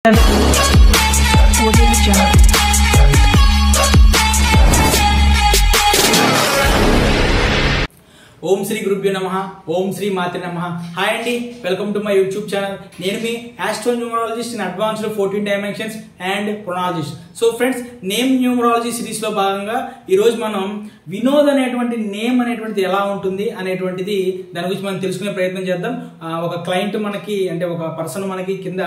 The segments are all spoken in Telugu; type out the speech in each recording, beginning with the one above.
ఓం శ్రీ గురుభ్యో నమః. ఓం శ్రీ మాత్రే నమః. హాయ్ అండి, welcome to my YouTube channel. నేను మీ astro numerologist in advanced 14 dimensions and pronologist. So friends, name numerology series లో భాగంగా ఈరోజు మనం వినోద్ అనేటువంటి నేమ్ అనేటువంటిది ఎలా ఉంటుంది అనేటువంటిది దాని గురించి మనం తెలుసుకునే ప్రయత్నం చేద్దాం. ఒక క్లయింట్ మనకి, అంటే ఒక పర్సన్ మనకి కింద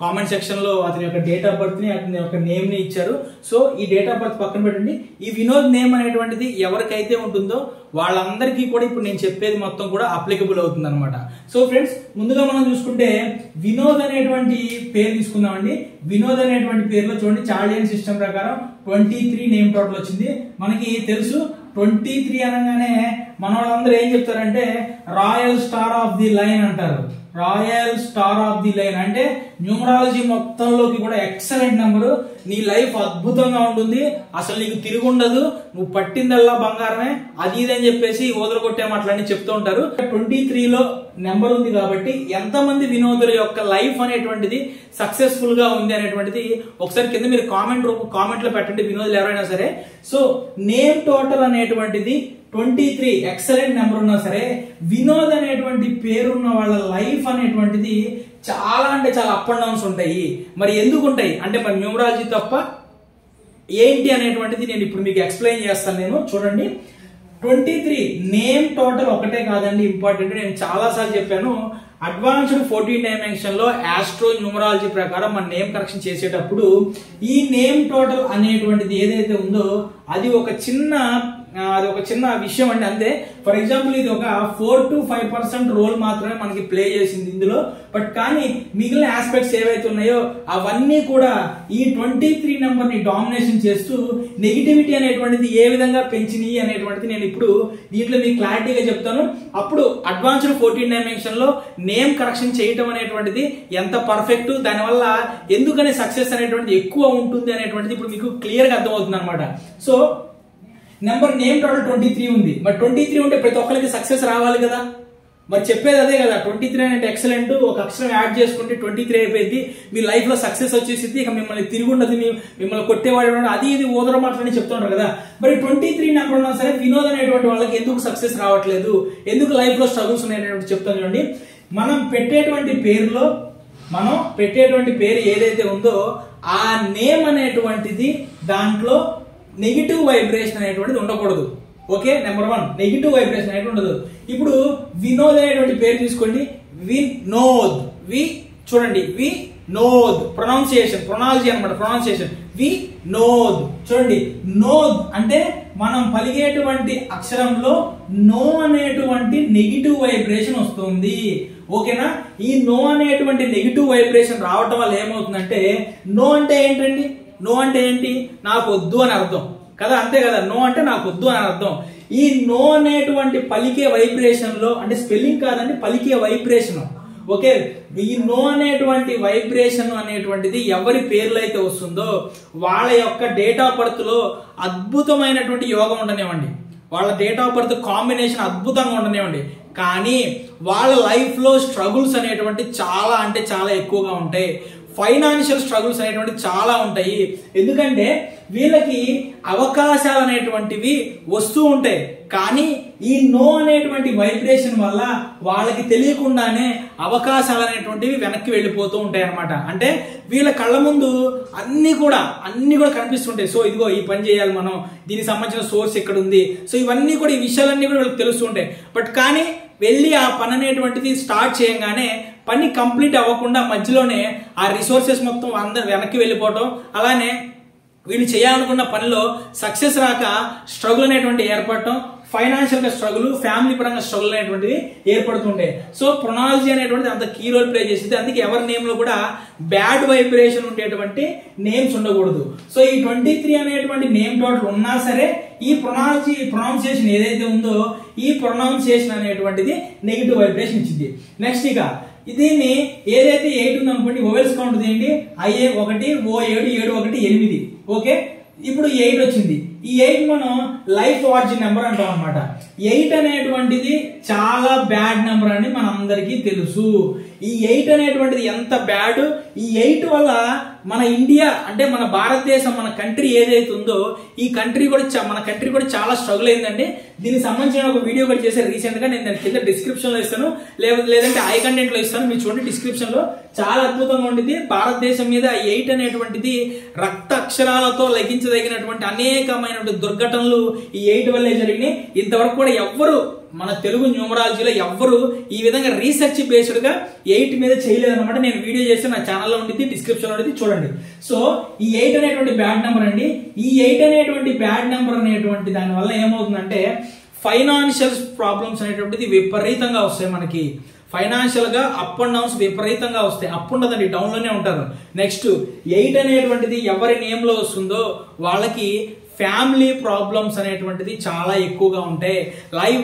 కామెంట్ సెక్షన్ లో అతని యొక్క డేట్ ఆఫ్ బర్త్ ని, అతని యొక్క నేమ్ ని ఇచ్చారు. సో ఈ డేట్ ఆఫ్ బర్త్ పక్కన పెట్టండి. ఈ వినోద్ నేమ్ అనేటువంటిది ఎవరికైతే ఉంటుందో వాళ్ళందరికీ కూడా ఇప్పుడు నేను చెప్పేది మొత్తం కూడా అప్లికబుల్ అవుతుంది అనమాట. సో ఫ్రెండ్స్, ముందుగా మనం చూసుకుంటే వినోద్ అనేటువంటి పేరు తీసుకుందామండి. వినోద్ అనేటువంటి పేరులో చూడండి, చార్లియన్ సిస్టమ్ ప్రకారం 23 నేమ్ టోటల్ వచ్చింది. మనకి తెలుసు 23 అనగానే మన వాళ్ళందరూ ఏం చెప్తారంటే royal star of the line అంటారు. Royal star of the line అంటే న్యూమరాలజీ మొత్తంలోకి కూడా ఎక్సలెంట్ నెంబరు. నీ లైఫ్ అద్భుతంగా ఉంటుంది, అసలు నీకు తిరుగుండదు, నువ్వు పట్టిందల్లా బంగారమే, అది ఇదని చెప్పేసి వదలగొట్టే మాటలన్నీ చెప్తూ ఉంటారు. 23లో నెంబర్ ఉంది కాబట్టి ఎంతమంది వినోదుల యొక్క లైఫ్ అనేటువంటిది సక్సెస్ఫుల్ గా ఉంది అనేటువంటిది ఒకసారి కింద మీరు కామెంట్ లో పెట్టండి, వినోదులు ఎవరైనా సరే. సో నేమ్ టోటల్ అనేటువంటిది 23 ఎక్సలెంట్ నెంబర్ ఉన్నా సరే, వినోద్ అనేటువంటి పేరున్న వాళ్ళ లైఫ్ అనేటువంటిది చాలా అంటే చాలా అప్ అండ్ డౌన్స్ ఉంటాయి. మరి ఎందుకు ఉంటాయి అంటే మరి న్యూమరాలజీ తప్ప ఏంటి అనేటువంటిది నేను ఇప్పుడు మీకు ఎక్స్ప్లెయిన్ చేస్తాను. నేను చూడండి, 23 నేమ్ టోటల్ ఒకటే కాదండి ఇంపార్టెంట్. నేను చాలా సార్లు చెప్పాను, అడ్వాన్స్డ్ 14 డైమెన్షన్ లో ఆస్ట్రో న్యూమరాలజీ ప్రకారం మన నేమ్ కరెక్షన్ చేసేటప్పుడు ఈ నేమ్ టోటల్ అనేటువంటిది ఏదైతే ఉందో అది ఒక చిన్న విషయం అండి, అంతే. ఫర్ ఎగ్జాంపుల్ ఇది ఒక 4 to 5% రోల్ మాత్రమే మనకి ప్లే చేసింది ఇందులో. బట్ కానీ మిగిలిన ఆస్పెక్ట్స్ ఏవైతే ఉన్నాయో అవన్నీ కూడా ఈ 23 నెంబర్ ని డామినేషన్ చేస్తూ నెగిటివిటీ అనేటువంటిది ఏ విధంగా పెంచినాయి అనేటువంటిది నేను ఇప్పుడు దీంట్లో మీకు క్లారిటీగా చెప్తాను. అప్పుడు అడ్వాన్స్డ్ 14 డైమెన్షన్ లో నేమ్ కరెక్షన్ చేయటం అనేటువంటిది ఎంత పర్ఫెక్ట్, దానివల్ల ఎందుకనే సక్సెస్ అనేటువంటిది ఎక్కువ ఉంటుంది అనేటువంటిది ఇప్పుడు మీకు క్లియర్ గా అర్థమవుతుంది అనమాట. సో నెంబర్ నేమ్ టోటల్ 23 ఉంది. మరి 23 ఉంటే ప్రతి ఒక్కరికి సక్సెస్ రావాలి కదా. మరి చెప్పేది అదే కదా, 23 అంటే ఎక్సలెంట్, ఒక అక్షరం యాడ్ చేసుకుంటే 23 అయిపోయింది, మీ లైఫ్ లో సక్సెస్ వచ్చేసింది, ఇక మిమ్మల్ని తిరిగి ఉండదు, మిమ్మల్ని కొట్టేవాడు అది ఇది ఓదర మాటలని చెప్తుంటారు కదా. మరి 23 నెంబర్ ఉన్నా సరే వినోద్ అనేటువంటి వాళ్ళకి ఎందుకు సక్సెస్ రావట్లేదు, ఎందుకు లైఫ్ లో స్ట్రగుల్స్ ఉన్నాయనేటువంటి చెప్తాను. చూడండి, మనం పెట్టేటువంటి పేరు ఏదైతే ఉందో ఆ నేమ్ అనేటువంటిది దాంట్లో నెగిటివ్ వైబ్రేషన్ అనేటువంటిది ఉండకూడదు. ఓకే, నెంబర్ 1 నెగిటివ్ వైబ్రేషన్ అనేటువంటి ఉండదు. ఇప్పుడు వినోద్ అనేటువంటి పేరు తీసుకోండి, చూడండి వినోద్ ప్రొనౌన్సియేషన్ అనమాట, ప్రొనౌన్సియేషన్ వినోద్. చూడండి, నోద్ అంటే మనం పలికేటువంటి అక్షరంలో నో అనేటువంటి నెగిటివ్ వైబ్రేషన్ వస్తుంది. ఓకేనా, ఈ నో అనేటువంటి నెగిటివ్ వైబ్రేషన్ రావటం వల్ల ఏమవుతుందంటే, నో అంటే ఏంటండి, నో అంటే ఏంటి, నాకు వద్దు అని అర్థం కదా, అంతే కదా. నో అంటే నాకు వద్దు అని అర్థం. ఈ నో అనేటువంటి పలికే వైబ్రేషన్ లో, అంటే స్పెల్లింగ్ కాదండి, పలికే వైబ్రేషన్. ఓకే, ఈ నో అనేటువంటి వైబ్రేషన్ అనేటువంటిది ఎవరి పేర్లు అయితే వస్తుందో వాళ్ళ యొక్క డేట్ ఆఫ్ బర్త్ లో అద్భుతమైనటువంటి యోగం ఉండనివ్వండి, వాళ్ళ డేట్ ఆఫ్ బర్త్ కాంబినేషన్ అద్భుతంగా ఉండనివ్వండి, కానీ వాళ్ళ లైఫ్ లో స్ట్రగుల్స్ అనేటువంటి చాలా అంటే చాలా ఎక్కువగా ఉంటాయి. ఫైనాన్షియల్ స్ట్రగుల్స్ అనేటువంటి చాలా ఉంటాయి. ఎందుకంటే వీళ్ళకి అవకాశాలు అనేటువంటివి వస్తూ ఉంటాయి, కానీ ఈ నో అనేటువంటి వైబ్రేషన్ వల్ల వాళ్ళకి తెలియకుండానే అవకాశాలు అనేటువంటివి వెనక్కి వెళ్ళిపోతూ ఉంటాయి అనమాట. అంటే వీళ్ళ కళ్ళ ముందు అన్ని కూడా కనిపిస్తుంటాయి. సో ఇదిగో ఈ పని చేయాలి మనం, దీనికి సంబంధించిన సోర్స్ ఇక్కడ ఉంది, సో ఇవన్నీ కూడా, ఈ విషయాలన్నీ కూడా వీళ్ళకి తెలుస్తుంటాయి. బట్ కానీ వెళ్ళి ఆ పని అనేటువంటిది స్టార్ట్ చేయగానే పని కంప్లీట్ అవ్వకుండా మధ్యలోనే ఆ రిసోర్సెస్ మొత్తం అందరు వెనక్కి వెళ్ళిపోవటం, అలానే వీళ్ళు చేయాలనుకున్న పనిలో సక్సెస్ రాక స్ట్రగుల్ అనేటువంటి ఏర్పడటం, ఫైనాన్షియల్ గా స్ట్రగుల్, ఫ్యామిలీ పరంగా స్ట్రగుల్ అనేటువంటివి ఏర్పడుతుంటాయి. సో ప్రొనాలజీ అనేటువంటిది అంత కీ రోల్ ప్లే చేసింది. అందుకే ఎవరి నేమ్ లో కూడా బ్యాడ్ వైబ్రేషన్ ఉండేటువంటి నేమ్స్ ఉండకూడదు. సో ఈ 23 అనేటువంటి నేమ్ టోటల్ ఉన్నా సరే ఈ ప్రొనౌన్సియేషన్ ఏదైతే ఉందో ఈ ప్రొనౌన్సియేషన్ అనేటువంటిది నెగిటివ్ వైబ్రేషన్ ఇచ్చింది. నెక్స్ట్ ఇక దీన్ని ఏదైతే 8 ఉంది అనుకోండి, ఓవెల్స్ కౌంట్ తీయండి, IA 1 O7 7 1 8. ఓకే, ఇప్పుడు 8 వచ్చింది. ఈ 8 మనం లైఫ్ ఆర్జిన్ నెంబర్ అంటాం అనమాట. 8 అనేటువంటిది చాలా బ్యాడ్ నెంబర్ అని మనందరికీ తెలుసు. ఈ 8 అనేటువంటిది ఎంత బ్యాడ్, ఈ 8 వల్ల మన ఇండియా అంటే మన భారతదేశం మన కంట్రీ ఏదైతే ఉందో ఈ కంట్రీ కూడా మన కంట్రీ కూడా చాలా స్ట్రగుల్ అయిందండి. దీనికి సంబంధించిన ఒక వీడియో కూడా చేశాను రీసెంట్ గా, నేను దాని కింద డిస్క్రిప్షన్ లో ఇస్తాను, లేదంటే ఐ కంటెంట్ లో ఇస్తాను, మీరు చూడండి డిస్క్రిప్షన్ లో. చాలా అద్భుతంగా ఉంటుంది. భారతదేశం మీద 8 అనేటువంటిది రక్త అక్షరాలతో లెక్కించదగినటువంటి అనేకమైనటువంటి దుర్ఘటనలు ఈ 8 వల్లే జరిగినాయి. ఇంతవరకు కూడా ఎవ్వరు మన తెలుగు న్యూమరాలజీలో ఎవ్వరు ఈ విధంగా రీసెర్చ్ బేస్డ్ గా 8 మీద చేయలేదన్నమాట. నేను వీడియో చేస్తే నా ఛానల్లో ఉంటుంది, డిస్క్రిప్షన్ లో ఉంటుంది, చూడండి. సో ఈ 8 అనేటువంటి బ్యాడ్ నెంబర్ అండి. ఈ 8 అనేటువంటి బ్యాడ్ నెంబర్ అనేటువంటి దాని వల్ల ఏమవుతుందంటే ఫైనాన్షియల్ ప్రాబ్లమ్స్ అనేటువంటిది విపరీతంగా వస్తాయి మనకి. ఫైనాన్షియల్ గా అప్ అండ్ డౌన్స్ విపరీతంగా వస్తాయి. అప్ ఉండదండి, డౌన్ లోనే ఉంటారు. నెక్స్ట్ 8 అనేటువంటిది ఎవరి నేమ్ లో వస్తుందో వాళ్ళకి ఫ్యామిలీ ప్రాబ్లమ్స్ అనేటువంటిది చాలా ఎక్కువగా ఉంటాయి.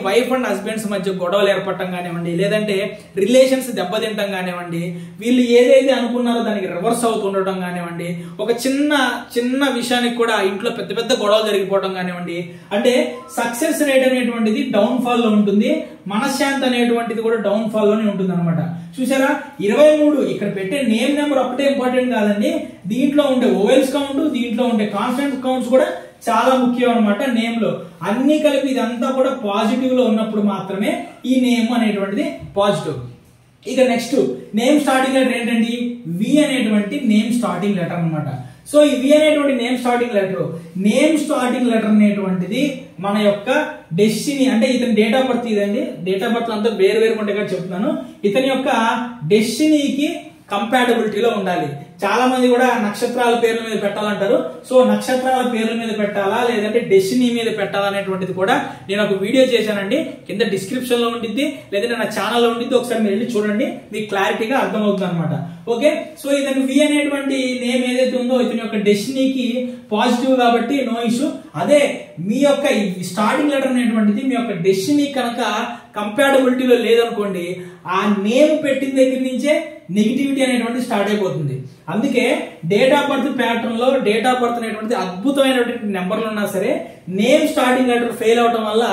వైఫ్ అండ్ హస్బెండ్స్ మధ్య గొడవలు ఏర్పడటం కానివ్వండి, లేదంటే రిలేషన్స్ దెబ్బతింటం కానివ్వండి, వీళ్ళు ఏదైతే అనుకున్నారో దానికి రివర్స్ అవుతుండటం కానివ్వండి, ఒక చిన్న విషయానికి కూడా ఇంట్లో పెద్ద పెద్ద గొడవలు జరిగిపోవడం కానివ్వండి, అంటే సక్సెస్ రేట్ అనేటువంటిది డౌన్ ఫాల్ లో ఉంటుంది, మనశ్శాంతి అనేటువంటిది కూడా డౌన్ ఫాల్ లోనే ఉంటుంది అనమాట. చూసారా 23 ఇక్కడ పెట్టే నేమ్ నెంబర్ ఒకటే ఇంపార్టెంట్ కాదండి, దీంట్లో ఉండే ఓవెల్స్ కౌంట్, దీంట్లో ఉండే కాన్స్టెంట్ కౌంట్స్ కూడా చాలా ముఖ్యం అనమాట. నేమ్ లో అన్ని కలిపి ఇదంతా కూడా పాజిటివ్ లో ఉన్నప్పుడు మాత్రమే ఈ నేమ్ అనేటువంటిది పాజిటివ్. ఇక నెక్స్ట్ నేమ్ స్టార్టింగ్ లెటర్ ఏంటండి, వి అనేటువంటి నేమ్ స్టార్టింగ్ లెటర్ అనమాట. సో ఈ వి అనేటువంటి నేమ్ స్టార్టింగ్ లెటర్ అనేటువంటిది మన యొక్క డెస్టినీ, అంటే ఇతని డేట్ ఆఫ్ బర్త్ ఇదండి. డేట్ ఆఫ్ బర్త్ అంతా వేరు వేరు ఉండేగా చెప్తున్నాను. ఇతని యొక్క డెస్టినీకి కంపాటబిలిటీలో ఉండాలి. చాలా మంది కూడా నక్షత్రాల పేర్ల మీద పెట్టాలంటారు. సో నక్షత్రాల పేర్ల మీద పెట్టాలా లేదంటే డెస్టినీ మీద పెట్టాలా అనేటువంటిది కూడా నేను ఒక వీడియో చేశానండి, కింద డిస్క్రిప్షన్ లో ఉంటుంది, లేదంటే నా ఛానల్లో ఉంటుంది, ఒకసారి మీరు వెళ్ళి చూడండి, మీకు క్లారిటీగా అర్థమవుతుంది అనమాట. ఓకే, సో ఇతను వి అనేటువంటి నేమ్ ఏదైతే ఉందో ఇతని యొక్క డెస్టినీకి పాజిటివ్ కాబట్టి నో ఇష్యూ. అదే మీ యొక్క స్టార్టింగ్ లెటర్ అనేటువంటిది మీ యొక్క డెస్టినీ కనుక కంపాటబిలిటీలో లేదనుకోండి, ఆ నేమ్ పెట్టిన దగ్గర నుంచే నెగిటివిటీ అనేటువంటి స్టార్ట్ అయిపోతుంది. అందుకే డేట్ ఆఫ్ బర్త్ ప్యాటర్న్ లో డేట్ ఆఫ్ బర్త్ అనేటువంటి అద్భుతమైనటువంటి నెంబర్లు ఉన్నా సరే నేమ్ స్టార్టింగ్ లెటర్ ఫెయిల్ అవడం వల్ల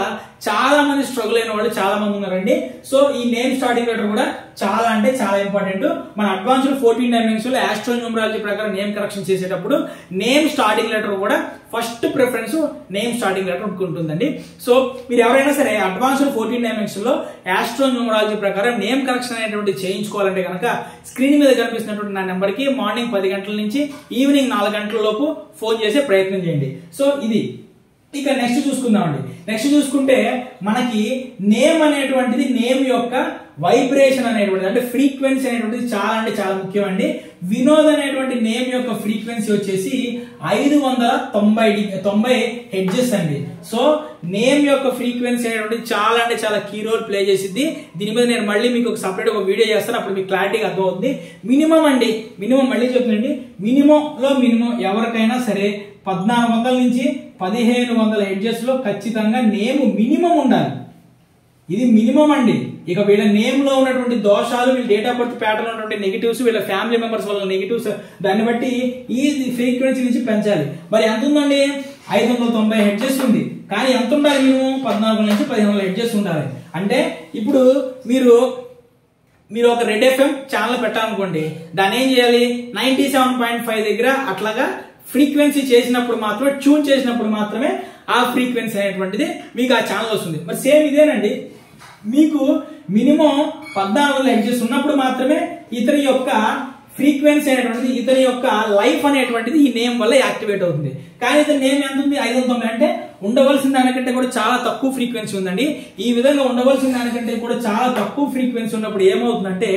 చాలా మంది స్ట్రగుల్ అయిన వాళ్ళు చాలా మంది ఉన్నారండి. సో ఈ నేమ్ స్టార్టింగ్ లెటర్ కూడా చాలా అంటే చాలా ఇంపార్టెంట్. మన అడ్వాన్స్డ్ 14 డైమెన్షన్స్ లో ఆస్ట్రో న్యూమరాలజీ ప్రకారం నేమ్ కరెక్షన్ చేసేటప్పుడు నేమ్ స్టార్టింగ్ లెటర్ కూడా first preference name starting letter ఉంటుందండి. సో మీరు ఎవరైనా సరే అడ్వాన్స్డ్ 14 డైమెన్షన్ లో ఆస్ట్రో న్యూమరాలజీ ప్రకారం నేమ్ కరెక్షన్ అనేటువంటి చేయించుకోవాలంటే కనుక స్క్రీన్ మీద కనిపిస్తున్నటువంటి నా నెంబర్ కి మార్నింగ్ 10 గంటల నుంచి ఈవినింగ్ 4 గంటల లోపు ఫోన్ చేసే ప్రయత్నం చేయండి. సో ఇది. ఇక నెక్స్ట్ చూసుకుందామండి. నెక్స్ట్ చూసుకుంటే మనకి నేమ్ అనేటువంటిది నేమ్ యొక్క వైబ్రేషన్ అనేటువంటిది అంటే ఫ్రీక్వెన్సీ అనేటువంటిది చాలా అంటే చాలా ముఖ్యం అండి. వినోద్ అనేటువంటి నేమ్ యొక్క ఫ్రీక్వెన్సీ వచ్చేసి 590 హెడ్జెస్ అండి. సో నేమ్ యొక్క ఫ్రీక్వెన్సీ అనేటువంటిది చాలా అంటే చాలా కీ రోల్ ప్లే చేసింది. దీని మీద నేను మళ్ళీ మీకు ఒక సపరేట్ ఒక వీడియో చేస్తాను, అప్పుడు మీకు క్లారిటీగా అర్థమవుతుంది. మినిమం అండి, మినిమం మళ్ళీ చెప్తుందండి, మినిమం ఎవరికైనా సరే 1400 నుంచి 1500 హెడ్జెస్ లో ఖచ్చితంగా నేమ్ మినిమం ఉండాలి. ఇది మినిమం అండి. ఇక వీళ్ళ నేమ్ లో ఉన్నటువంటి దోషాలు, వీళ్ళ డేట్ ఆఫ్ బర్త్ ప్యాటర్న్ ఉన్నటువంటి నెగిటివ్స్, వీళ్ళ ఫ్యామిలీ మెంబర్స్ వల్ల నెగిటివ్స్, దాన్ని బట్టి ఈ ఫ్రీక్వెన్సీ నుంచి పెంచాలి. మరి ఎంత ఉందండి, 590 హెడ్జెస్ ఉంది. కానీ ఎంత ఉండాలి, మినిమం 14 నుంచి 1500 హెడ్జెస్ ఉండాలి. అంటే ఇప్పుడు మీరు ఒక రెడ్ ఎఫ్ఎం ఛానల్ పెట్టాలనుకోండి, దాన్ని ఏం చేయాలి, 97.5 దగ్గర అట్లాగా ఫ్రీక్వెన్సీ చేసినప్పుడు మాత్రమే, ట్యూన్ చేసినప్పుడు మాత్రమే ఆ ఫ్రీక్వెన్సీ అనేటువంటిది మీకు ఆ ఛానల్ వస్తుంది. మరి సేమ్ ఇదేనండి, మీకు మినిమం 1400 హెడ్జెస్ ఉన్నప్పుడు మాత్రమే ఇతని యొక్క ఫ్రీక్వెన్సీ అనేటువంటిది, ఇతని యొక్క లైఫ్ అనేటువంటిది ఈ నేమ్ వల్ల యాక్టివేట్ అవుతుంది. కానీ ఇతని నేమ్ ఎంత ఉంది, 590, అంటే ఉండవలసిన దానికంటే కూడా చాలా తక్కువ ఫ్రీక్వెన్సీ ఉందండి. ఈ విధంగా ఉండవలసిన దానికంటే కూడా చాలా తక్కువ ఫ్రీక్వెన్సీ ఉన్నప్పుడు ఏమవుతుందంటే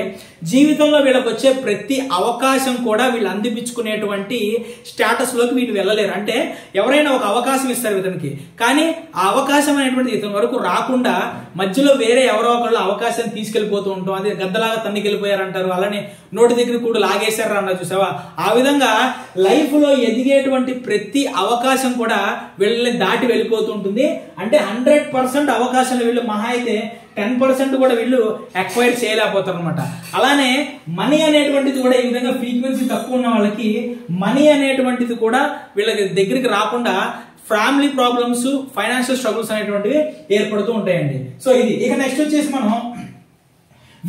జీవితంలో వీళ్ళకి వచ్చే ప్రతి అవకాశం కూడా వీళ్ళు అందిపించుకునేటువంటి స్టేటస్ లోకి వీళ్ళు వెళ్ళలేరు. అంటే ఎవరైనా ఒక అవకాశం ఇస్తారు ఇతనికి, కానీ ఆ అవకాశం అనేటువంటిది ఇతని వరకు రాకుండా మధ్యలో వేరే ఎవరో ఒకళ్ళు అవకాశం తీసుకెళ్లిపోతూ ఉంటాం. అదే గద్దలాగా తన్నికెళ్ళిపోయారంటారు, అలానే నోటి దగ్గర కూడా లాగేశారు అన్నారు చూసావా. ఆ విధంగా లైఫ్ లో ఎదిగేటువంటి ప్రతి అవకాశం కూడా వీళ్ళని దాటి వెళ్ళిపోతూ ఉంటుంది. అంటే 100% అవకాశాలు వీళ్ళు మహా అయితే 10% కూడా వీళ్ళు అక్వైర్ చేయలేకపోతారు అనమాట. అలానే మనీ అనేటువంటిది కూడా ఈ విధంగా ఫ్రీక్వెన్సీ తక్కువ ఉన్న వాళ్ళకి మనీ అనేటువంటిది కూడా వీళ్ళకి దగ్గరికి రాకుండా ఫ్యామిలీ ప్రాబ్లమ్స్, ఫైనాన్షియల్ స్ట్రగుల్స్ అనేటువంటివి ఏర్పడుతూ ఉంటాయండి. సో ఇది. ఇక నెక్స్ట్ వచ్చేసి మనం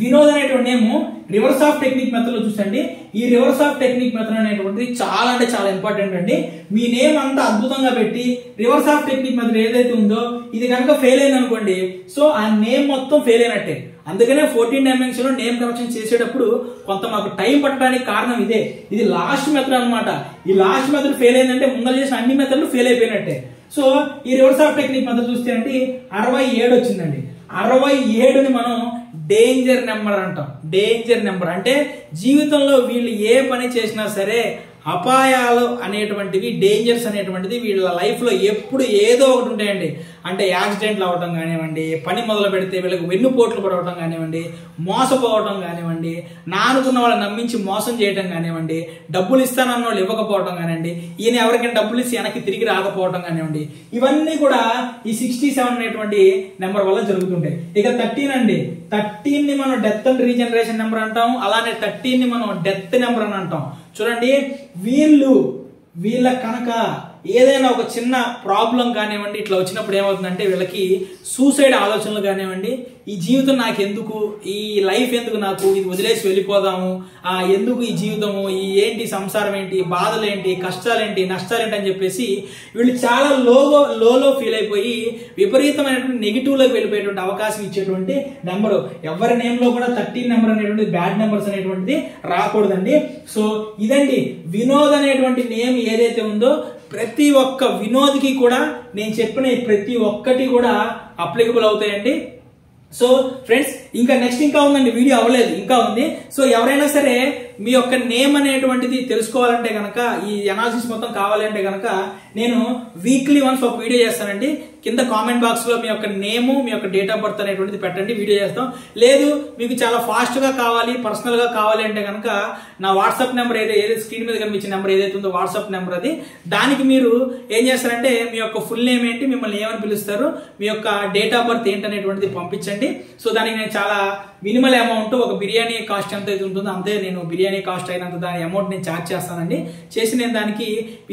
వినోద్ అనేటువంటి name reverse of technique method లో చూసండి. ఈ రివర్స్ ఆఫ్ టెక్నిక్ మెథడ్ అనేటువంటిది చాలా అంటే చాలా ఇంపార్టెంట్ అండి. మీ నేమ్ అంతా అద్భుతంగా పెట్టి రివర్స్ ఆఫ్ టెక్నిక్ మెథడ్ ఏదైతే ఉందో ఇది కనుక ఫెయిల్ అయింది అనుకోండి, సో ఆ నేమ్ మొత్తం ఫెయిల్ అయినట్టే. అందుకనే 14 డైమెన్షన్ లో నేమ్ కరెక్షన్ చేసేటప్పుడు కొంత మాకు టైం పట్టడానికి కారణం ఇదే. ఇది లాస్ట్ మెథడ్ అన్నమాట. ఈ లాస్ట్ మెథడ్ ఫెయిల్ అయిందంటే ముందర చేసిన అన్ని మెథడ్లు ఫెయిల్ అయిపోయినట్టే. సో ఈ రివర్స్ ఆఫ్ టెక్నిక్ మెథడ్ చూస్తే అంటే 67 వచ్చిందండి. 67ని మనం డేంజర్ నెంబర్ అంటాం. డేంజర్ నెంబర్ అంటే జీవితంలో వీళ్ళు ఏ పని చేసినా సరే అపాయాలు అనేటువంటివి, డేంజర్స్ అనేటువంటిది వీళ్ళ లైఫ్ లో ఎప్పుడు ఏదో ఒకటి ఉంటాయండి. అంటే యాక్సిడెంట్లు అవ్వటం కానివ్వండి, పని మొదలు పెడితే వీళ్ళకి వెన్నుపోట్లు పడవటం కానివ్వండి, మోసపోవటం కానివ్వండి, నానుకున్న వాళ్ళని నమ్మించి మోసం చేయడం కానివ్వండి, డబ్బులు ఇస్తానన్న వాళ్ళు ఇవ్వకపోవటం కానివ్వండి, ఈయన ఎవరికైనా డబ్బులు ఇచ్చి వెనక్కి తిరిగి రాకపోవటం కానివ్వండి, ఇవన్నీ కూడా ఈ 67 అనేటువంటి నెంబర్ వల్ల జరుగుతుంటాయి. ఇక 13 అండి. 13 ని మనం డెత్ అండ్ రీజనరేషన్ నెంబర్ అంటాం. అలానే 13 ని మనం డెత్ నెంబర్ అని అంటాం. చూడండి, వీళ్ళ కనుక ఏదైనా ఒక చిన్న ప్రాబ్లం కానివ్వండి ఇట్లా వచ్చినప్పుడు ఏమవుతుందంటే వీళ్ళకి సూసైడ్ ఆలోచనలు కానివ్వండి, ఈ జీవితం నాకు ఎందుకు, ఈ లైఫ్ ఎందుకు నాకు, ఇది వదిలేసి వెళ్ళిపోదాము, ఎందుకు ఈ జీవితము, ఈ ఏంటి సంసారం ఏంటి, బాధలు ఏంటి, కష్టాలేంటి, నష్టాలేంటి అని చెప్పేసి వీళ్ళు చాలా లోలో ఫీల్ అయిపోయి విపరీతమైనటువంటి నెగిటివ్ లోకి వెళ్ళిపోయేటువంటి అవకాశం ఇచ్చేటువంటి నెంబరు. ఎవరి నేమ్ లో కూడా 13 నెంబర్ అనేటువంటి బ్యాడ్ నెంబర్స్ అనేటువంటిది రాకూడదండి. సో ఇదండి వినోద్ అనేటువంటి నేమ్ ఏదైతే ఉందో ప్రతి ఒక్క వినోద్కి కూడా నేను చెప్పిన ప్రతి ఒక్కటి కూడా అప్లికబుల్ అవుతాయండి. సో ఫ్రెండ్స్ ఇంకా నెక్స్ట్ ఇంకా ఉందండి, వీడియో అవ్వలేదు, ఇంకా ఉంది. సో ఎవరైనా సరే మీ యొక్క నేమ్ అనేటువంటిది తెలుసుకోవాలంటే కనుక, ఈ అనాలిసిస్ మొత్తం కావాలంటే కనుక నేను వీక్లీ వన్స్ ఒక వీడియో చేస్తానండి. కింద కామెంట్ బాక్స్ లో మీ యొక్క నేము, మీ యొక్క డేట్ ఆఫ్ బర్త్ అనేటువంటిది పెట్టండి, వీడియో చేస్తాం. లేదు మీకు చాలా ఫాస్ట్ గా కావాలి, పర్సనల్ గా కావాలి అంటే కనుక నా వాట్సాప్ నెంబర్ ఏదైతే స్క్రీన్ మీద కనిపించిన నెంబర్ ఏదైతే ఉందో వాట్సాప్ నెంబర్ అది, దానికి మీరు ఏం చేస్తారంటే మీ యొక్క ఫుల్ నేమ్ ఏంటి, మిమ్మల్ని ఏమని పిలుస్తారు, మీ యొక్క డేట్ ఆఫ్ బర్త్ ఏంటి అనేటువంటిది పంపించండి. సో దానికి నేను చాలా మినిమల్ అమౌంట్, ఒక బిర్యానీ కాస్ట్ ఎంత అయితే ఉంటుందో అంతే, నేను బిర్యానీ కాస్ట్ అయినంత దాని అమౌంట్ నేను ఛార్జ్ చేస్తానండి. చేసి నేను దానికి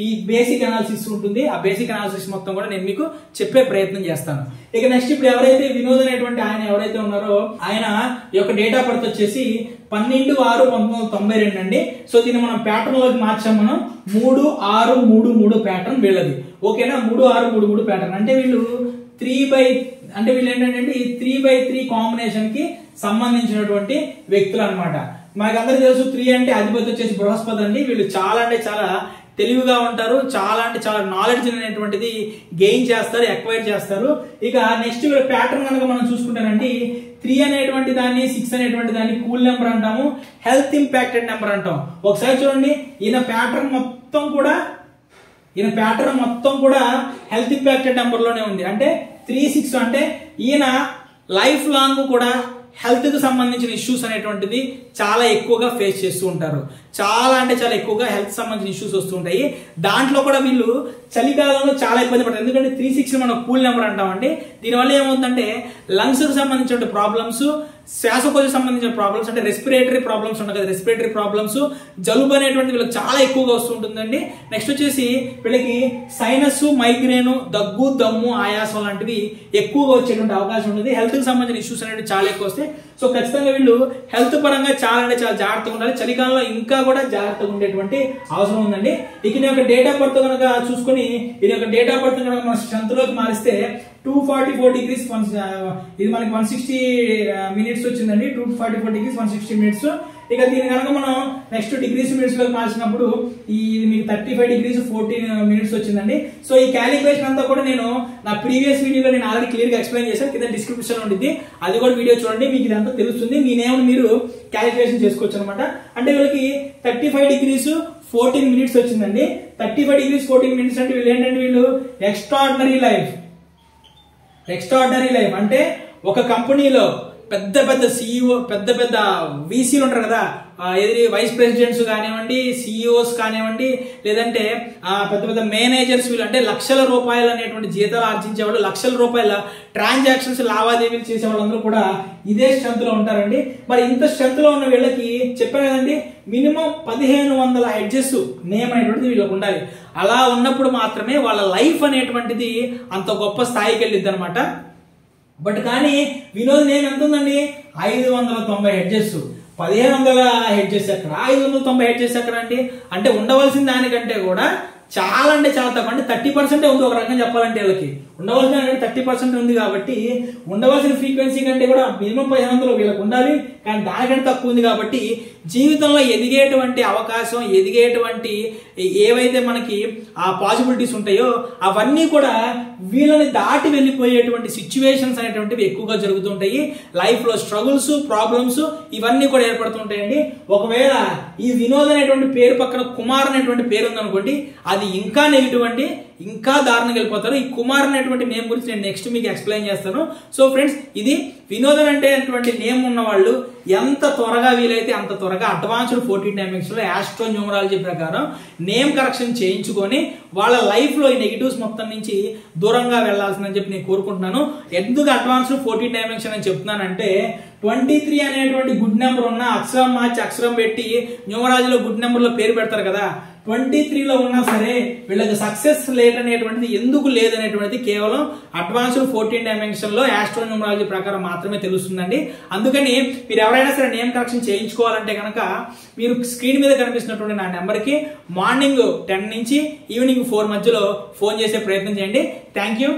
ఈ బేసిక్ అనాలిసిస్ ఉంటుంది, ఆ బేసిక్ అనాలిసిస్ మొత్తం కూడా నేను మీకు చెప్పే ప్రయత్నం చేస్తాను. ఇక నెక్స్ట్ ఇప్పుడు ఎవరైతే వినోద్ అనేటువంటి ఆయన ఎవరైతే ఉన్నారో ఆయన యొక్క డేట్ ఆఫ్ బర్త్ వచ్చేసి 12/6/1992 అండి. సో దీన్ని మనం ప్యాటర్న్ లోకి మార్చాం. మనం 3-6-3-3 ప్యాటర్న్ వీళ్ళది. ఓకేనా, 3-6-3-3 ప్యాటర్న్ అంటే వీళ్ళు వీళ్ళు ఏంటంటే ఈ 3/3 కాంబినేషన్ కి సంబంధించినటువంటి వ్యక్తులు అనమాట. మనకు అందరూ తెలుసు 3 అంటే అధిపతి వచ్చేసి బృహస్పతి అండి. వీళ్ళు చాలా అంటే చాలా తెలివిగా ఉంటారు, చాలా అంటే చాలా నాలెడ్జ్ అనేటువంటిది గెయిన్ చేస్తారు, ఎక్వైర్ చేస్తారు. ఇక నెక్స్ట్ వీళ్ళ ప్యాటర్న్ కనుక మనం చూసుకుంటానండి, 3 అనేటువంటి దాన్ని 6 అనేటువంటి దాన్ని కూల్ నెంబర్ అంటాము, హెల్త్ ఇంపాక్టెడ్ నెంబర్ అంటాం. ఒకసారి చూడండి, ఈయన ప్యాటర్న్ మొత్తం కూడా హెల్త్ ఇంపాక్టెడ్ నెంబర్ లోనే ఉంది. అంటే 3-6 అంటే ఈయన లైఫ్ లాంగ్ కూడా హెల్త్ కి సంబంధించిన ఇష్యూస్ అనేటువంటిది చాలా ఎక్కువగా ఫేస్ చేస్తూ ఉంటారు. చాలా అంటే చాలా ఎక్కువగా హెల్త్ సంబంధించిన ఇష్యూస్ వస్తుంటాయి. దాంట్లో కూడా వీళ్ళు చలికాలంలో చాలా ఇబ్బంది పడతారు. ఎందుకంటే 3-6 మనం కూల్ నెంబర్ అంటామండి. దీనివల్ల ఏమవుతుందంటే లంగ్స్ కి సంబంధించిన ప్రాబ్లమ్స్, శ్వాసకోశ సంబంధించిన ప్రాబ్లమ్స్, అంటే రెస్పిరేటరీ ప్రాబ్లమ్స్ ఉంటాయి కదా, రెస్పిరేటరీ ప్రాబ్లమ్స్, జలుబు అనేటువంటి వీళ్ళకి చాలా ఎక్కువగా వస్తుంటుందండి. నెక్స్ట్ వచ్చేసి వీళ్ళకి సైనస్, మైగ్రేన్, దగ్గు, దమ్ము, ఆయాసం లాంటివి ఎక్కువగా వచ్చేటువంటి అవకాశం ఉంటుంది. హెల్త్ కి సంబంధించిన ఇష్యూస్ అనేవి చాలా ఎక్కువ వస్తాయి. సో ఖచ్చితంగా వీళ్ళు హెల్త్ పరంగా చాలా అంటే చాలా జాగ్రత్తగా ఉండాలి. చలికాలంలో ఇంకా కూడా జాగ్రత్తగా ఉండేటువంటి అవసరం ఉందండి. ఇక ఈ యొక్క డేట్ ఆఫ్ బర్త్ కనుక చూసుకుని, ఇది యొక్క డేట్ ఆఫ్ బర్త్ కనుక మన స్ట్రెంత్ లోకి మారిస్తే 244 degrees, ఇది మనకి 160 minutes వచ్చిందండి. 244 degrees 160 minutes. ఇక దీని కనుక మనం నెక్స్ట్ డిగ్రీస్ మినిట్స్ లోకి మార్చినప్పుడు ఇది మీకు 35 degrees 14 minutes వచ్చిందండి. సో ఈ క్యాలిక్యులేషన్ అంతా కూడా నేను నా ప్రీవియస్ వీడియోలో నేను ఆల్రెడీ క్లియర్ గా ఎక్స్ప్లెయిన్ చేశాను, కింద డిస్క్రిప్షన్ ఉంటుంది, అది కూడా వీడియో చూడండి, మీకు ఇదంతా తెలుస్తుంది. మీ నేమ్ మీరు క్యాలిక్యులేషన్ చేసుకోవచ్చు అనమాట. అంటే వీళ్ళకి 35 degrees 14 minutes వచ్చిందండి. 35 degrees 14 minutes అంటే వీళ్ళు ఏంటంటే వీళ్ళు ఎక్స్ట్రాడినరీ లైఫ్ అంటే ఒక కంపెనీలో పెద్ద సిఇఓ, పెద్ద వీసీలు ఉంటారు కదా, వైస్ ప్రెసిడెంట్స్ కానివ్వండి, సిఇఓస్ కానివ్వండి, లేదంటే పెద్ద మేనేజర్స్, వీళ్ళు అంటే లక్షల రూపాయలు అనేటువంటి జీతాలు ఆర్జించేవాళ్ళు, లక్షల రూపాయల ట్రాన్సాక్షన్స్ లావాదేవీలు చేసే వాళ్ళందరూ కూడా ఇదే స్ట్రెంత్ లో ఉంటారండి. మరి ఇంత స్ట్రెంత్ లో ఉన్న వీళ్ళకి చెప్పాను కదండి, మినిమం 1500 హెడ్జెస్ నేమ్ అనేటువంటిది వీళ్ళకి ఉండాలి. అలా ఉన్నప్పుడు మాత్రమే వాళ్ళ లైఫ్ అనేటువంటిది అంత గొప్ప స్థాయికి వెళ్ళిద్ది అనమాట. బట్ కానీ వినోద్ నేమ్ ఎంత ఉందండి 590 హెడ్జెస్ 1500 హెడ్జెస్ ఎక్కడ 590 హెడ్జెస్ ఎక్కడ అంటే ఉండవలసిన దానికంటే కూడా చాలా అంటే చాలా తక్కువ అంటే 30% ఉంది ఒక రకంగా చెప్పాలంటే వీళ్ళకి ఉండవలసిన 30% ఉంది కాబట్టి ఉండవలసిన ఫ్రీక్వెన్సీ కంటే కూడా మినిమం 1500 వీళ్ళకి ఉండాలి కానీ దానికంటే తక్కువ ఉంది కాబట్టి జీవితంలో ఎదిగేటువంటి అవకాశం ఎదిగేటువంటి ఏవైతే మనకి ఆ పాసిబిలిటీస్ ఉంటాయో అవన్నీ కూడా వీళ్ళని దాటి వెళ్ళిపోయేటువంటి సిచ్యువేషన్స్ అనేటువంటివి ఎక్కువగా జరుగుతుంటాయి లైఫ్లో స్ట్రగుల్స్ ప్రాబ్లమ్స్ ఇవన్నీ కూడా ఏర్పడుతుంటాయండి ఒకవేళ ఈ వినోద్ అనేటువంటి పేరు పక్కన కుమార్ అనేటువంటి పేరు ఉందనుకోండి అది ఇంకా నెగిటివ్ అండి ఇంకా దారుణంగా వెళ్ళిపోతారు ఈ కుమార్ అనేటువంటి నేమ్ గురించి నేను నెక్స్ట్ మీకు ఎక్స్ప్లెయిన్ చేస్తాను సో ఫ్రెండ్స్ ఇది వినోదన్ అంటే నేమ్ ఉన్న వాళ్ళు ఎంత త్వరగా వీలైతే అంత త్వరగా అడ్వాన్స్డ్ 14 డైమెన్షన్లో ఆస్ట్రో న్యూమరాలజీ ప్రకారం నేమ్ కరెక్షన్ చేయించుకొని వాళ్ళ లైఫ్లో ఈ నెగిటివ్స్ మొత్తం నుంచి దూరంగా వెళ్లాల్సిందని చెప్పి నేను కోరుకుంటున్నాను ఎందుకు అడ్వాన్స్డ్ 14 డైమెన్షన్ అని చెప్తున్నానంటే 23 అనేటువంటి గుడ్ నెంబర్ ఉన్న అక్షరం మార్చి అక్షరం పెట్టి న్యూమరాలజీలో గుడ్ నెంబర్లో పేరు పెడతారు కదా 23లో ఉన్నా సరే వీళ్ళకి సక్సెస్ రేట్ అనేటువంటిది ఎందుకు లేదనేటువంటిది కేవలం అడ్వాన్స్డ్ 14 డైమెన్షన్లో ఆస్ట్రో న్యూమరాలజీ ప్రకారం మాత్రమే తెలుస్తుందండి అందుకని మీరు ఎవరైనా సరే నేమ్ కరెక్షన్ చేయించుకోవాలంటే కనుక మీరు స్క్రీన్ మీద కనిపిస్తున్నటువంటి నా నెంబర్కి మార్నింగ్ 10 నుంచి ఈవినింగ్ 4 మధ్యలో ఫోన్ చేసే ప్రయత్నం చేయండి థ్యాంక్ యూ